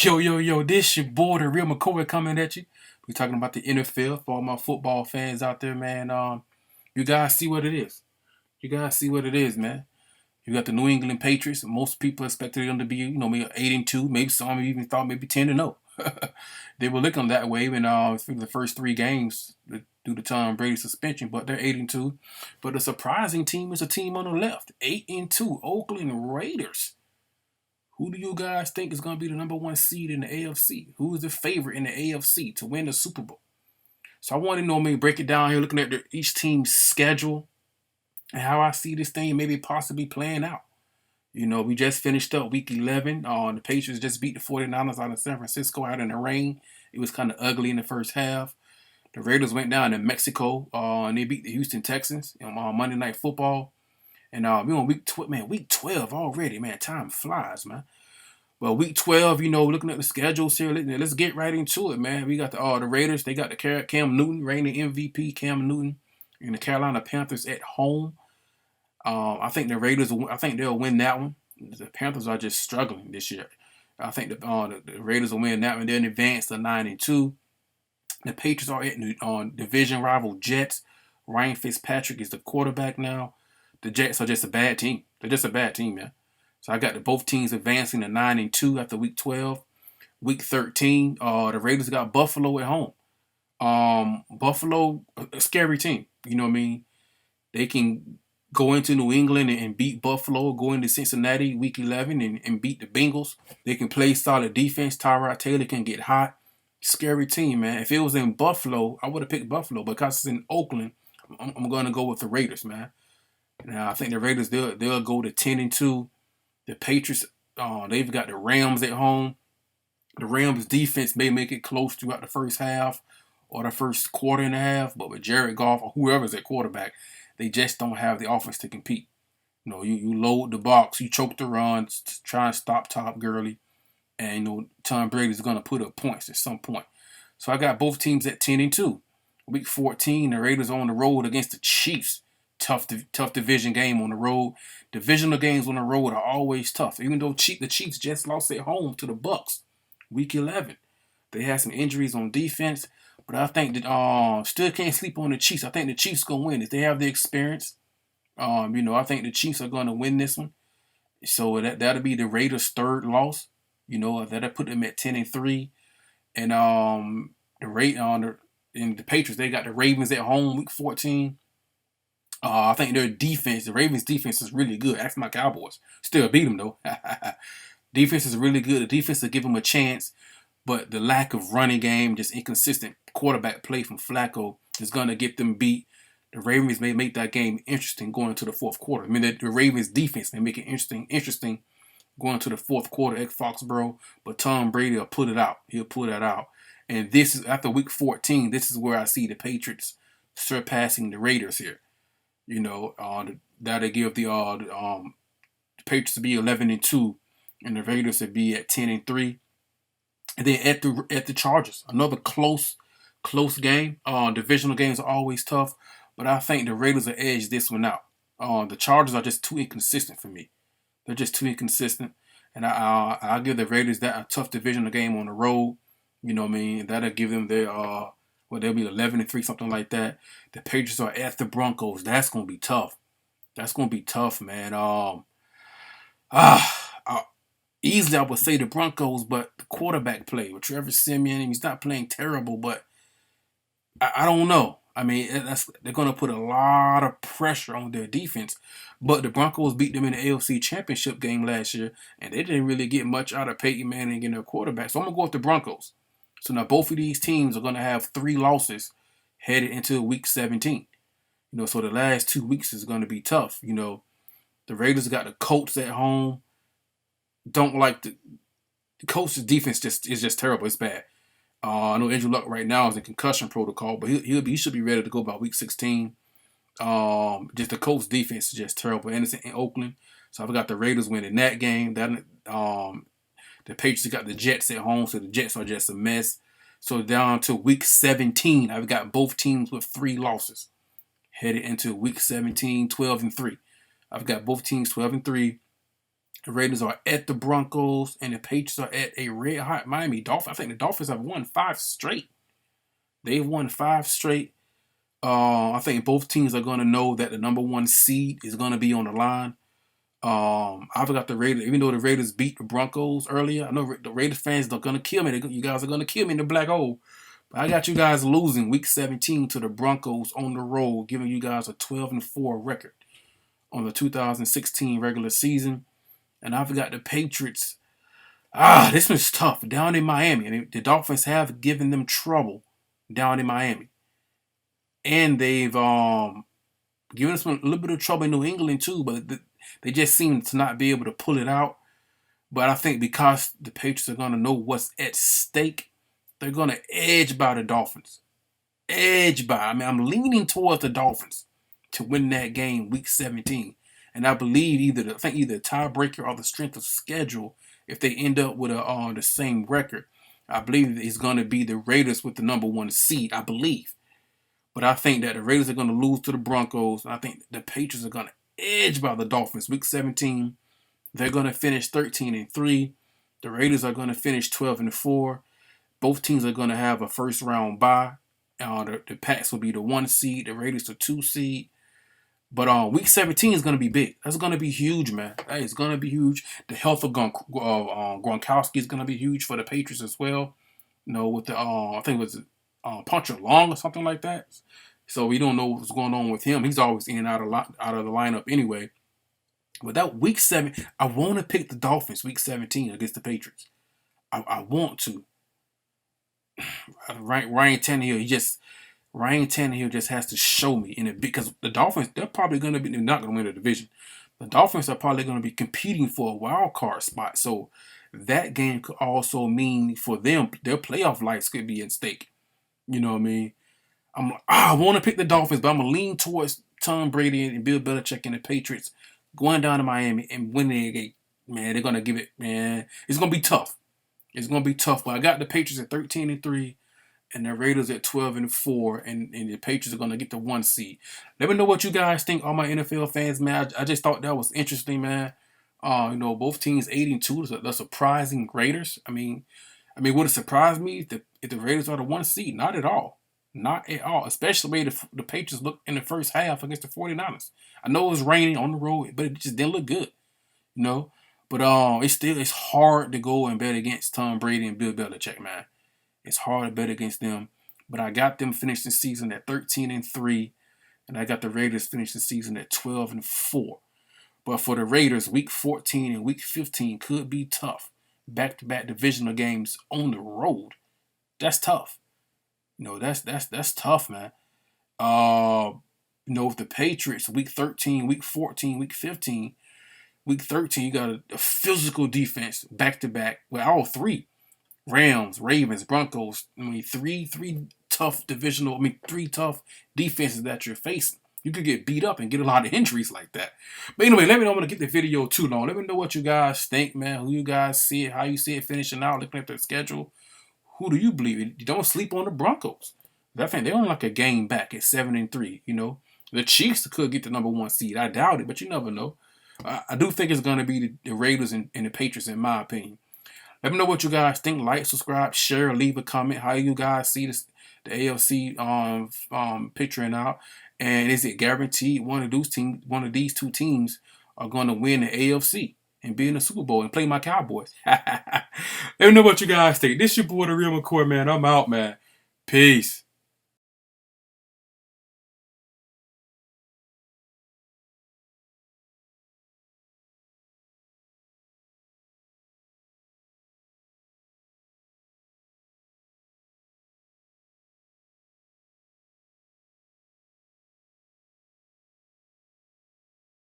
Yo, this your boy, the real McCoy coming at you. We talking about the NFL for all my football fans out there, man. You guys see what it is. You guys see what it is, man. You got the New England Patriots. Most people expected them to be, maybe 8-2. Maybe some even thought maybe 10-0. They were looking that way when through the first three games due to Tom Brady's suspension, but they're 8-2. But the surprising team is a team on the left, 8-2, Oakland Raiders. Who do you guys think is going to be the number one seed in the AFC? Who is the favorite in the AFC to win the Super Bowl? So I want to know, maybe break it down here, looking at each team's schedule and how I see this thing maybe possibly playing out. We just finished up week 11. The Patriots just beat the 49ers out of San Francisco out in the rain. It was kind of ugly in the first half. The Raiders went down to Mexico and they beat the Houston Texans on Monday Night Football. And we on week 12 already, man. Time flies, man. Well, week 12, looking at the schedules here, let's get right into it, man. We got the Raiders. They got the Cam Newton, reigning MVP Cam Newton, and the Carolina Panthers at home. I think the Raiders, I think they'll win that one. The Panthers are just struggling this year. I think the Raiders will win that one. Then advance to 9-2. The Patriots are on division rival Jets. Ryan Fitzpatrick is the quarterback now. The Jets are just a bad team. They're just a bad team, man. So I got both teams advancing to 9-2 after week 12. Week 13, the Raiders got Buffalo at home. Buffalo, a scary team. You know what I mean? They can go into New England and beat Buffalo, go into Cincinnati week 11 and beat the Bengals. They can play solid defense. Tyrod Taylor can get hot. Scary team, man. If it was in Buffalo, I would have picked Buffalo. But because it's in Oakland, I'm going to go with the Raiders, man. Now, I think the Raiders, they'll go to 10-2. The Patriots, they've got the Rams at home. The Rams defense may make it close throughout the first half or the first quarter and a half, but with Jared Goff or whoever's at quarterback, they just don't have the offense to compete. You load the box, you choke the runs, try and stop Todd Gurley, and Tom Brady's going to put up points at some point. So I got both teams at 10-2. Week 14, the Raiders on the road against the Chiefs. Tough division game on the road. Divisional games on the road are always tough. Even though the Chiefs just lost at home to the Bucks, week 11. They had some injuries on defense, but I think that still can't sleep on the Chiefs. I think the Chiefs gonna win if they have the experience. I think the Chiefs are gonna win this one. So that'll be the Raiders' third loss. That'll put them at 10-3. And the Patriots, they got the Ravens at home week 14. I think their defense, the Ravens' defense is really good. Ask my Cowboys. Still beat them, though. Defense is really good. The defense will give them a chance, but the lack of running game, just inconsistent quarterback play from Flacco is going to get them beat. The Ravens may make that game interesting going into the fourth quarter. I mean, the Ravens' defense may make it interesting going to the fourth quarter at Foxborough, but Tom Brady will put it out. He'll pull that out. And this is, after week 14, this is where I see the Patriots surpassing the Raiders here. That'll give the Patriots to be 11-2, and the Raiders to be at 10-3. And then at the Chargers, another close game. Divisional games are always tough, but I think the Raiders will edge this one out. The Chargers are just too inconsistent for me. They're just too inconsistent, and I'll give the Raiders that a tough divisional game on the road. You know what I mean? That'll give them their they'll be 11-3, something like that. The Patriots are at the Broncos. That's gonna be tough. That's gonna be tough, man. Easily I would say the Broncos, but the quarterback play with Trevor Siemian, he's not playing terrible, but I don't know. I mean, they're gonna put a lot of pressure on their defense. But the Broncos beat them in the AFC Championship game last year, and they didn't really get much out of Peyton Manning and their quarterback. So I'm gonna go with the Broncos. So now both of these teams are going to have 3 losses headed into week 17. So the last 2 weeks is going to be tough. The Raiders got the Colts at home. Don't like the Colts' defense is just terrible. It's bad. I know Andrew Luck right now is in concussion protocol, but he should be ready to go by week 16. Just the Colts' defense is just terrible, and it's in Oakland. So I've got the Raiders winning that game. The Patriots got the Jets at home, so the Jets are just a mess. So down to week 17, I've got both teams with 3 losses. Headed into week 17, 12-3. I've got both teams 12-3. The Raiders are at the Broncos, and the Patriots are at a red hot Miami Dolphins. I think the Dolphins have won 5 straight. They've won 5 straight. I think both teams are going to know that the #1 seed is going to be on the line. I forgot the Raiders, even though the Raiders beat the Broncos earlier. I know the Raiders fans are going to kill me. You guys are going to kill me in the black hole. But I got you guys losing Week 17 to the Broncos on the road, giving you guys a 12-4 record on the 2016 regular season. And I forgot the Patriots. This one's tough. Down in Miami. I mean, the Dolphins have given them trouble down in Miami. And they've given us a little bit of trouble in New England too, but they just seem to not be able to pull it out. But I think because the Patriots are going to know what's at stake, they're going to edge by the Dolphins. I mean, I'm leaning towards the Dolphins to win that game Week 17. And I believe either a tiebreaker or the strength of schedule, if they end up with the same record, I believe it's going to be the Raiders with the #1 seed, I believe. But I think that the Raiders are going to lose to the Broncos. And I think the Patriots are going to edge by the Dolphins Week 17. They're going to finish 13-3. The Raiders are going to finish 12-4. Both teams are going to have a first-round bye. The Pats will be the 1 seed. The Raiders the 2 seed. But Week 17 is going to be big. That's going to be huge, man. That is going to be huge. The health of Gronkowski is going to be huge for the Patriots as well. You know, with the I think it was puncture long or something like that. So we don't know what's going on with him. He's always in and out of the lineup anyway. But that Week 7, I want to pick the Dolphins Week 17 against the Patriots. I want to. Ryan Tannehill just has to show me in it, because the Dolphins, they're not going to win the division. The Dolphins are probably going to be competing for a wild card spot. So that game could also mean for them, their playoff lives could be at stake. You know what I mean? I want to pick the Dolphins, but I'm going to lean towards Tom Brady and Bill Belichick and the Patriots going down to Miami and winning a game. Man, they're going to give it, man. It's going to be tough. But I got the Patriots at 13-3 and the Raiders at 12-4, and the Patriots are going to get the 1 seed. Let me know what you guys think, all my NFL fans, man. I just thought that was interesting, man. Both teams 8-2, the surprising Raiders. I mean, would it surprise me if the Raiders are the 1 seed? Not at all. Not at all. Especially the Patriots looked in the first half against the 49ers. I know it was raining on the road, but it just didn't look good. You know? But it's hard to go and bet against Tom Brady and Bill Belichick, man. It's hard to bet against them. But I got them finishing the season at 13-3, and I got the Raiders finishing the season at 12-4. But for the Raiders, Week 14 and Week 15 could be tough. Back-to-back divisional games on the road. That's tough. That's tough, man. With the Patriots, Week 13, Week 14, Week 15. Week 13, you got a physical defense back-to-back with all 3. Rams, Ravens, Broncos. Three tough defenses that you're facing. You could get beat up and get a lot of injuries like that. But anyway, let me know. I'm going to get the video too long. Let me know what you guys think, man. Who you guys see it, how you see it finishing out, looking at the schedule. Who do you believe in? You don't sleep on the Broncos. I think they're only like a game back at 7-3, The Chiefs could get the #1 seed. I doubt it, but you never know. I do think it's going to be the Raiders and the Patriots, in my opinion. Let me know what you guys think. Like, subscribe, share, leave a comment. How you guys see the AFC picturing out, and is it guaranteed one of these 2 teams are going to win the AFC and be in the Super Bowl and play my Cowboys? Let me know what you guys think. This your boy, the Real McCoy, man. I'm out, man. Peace.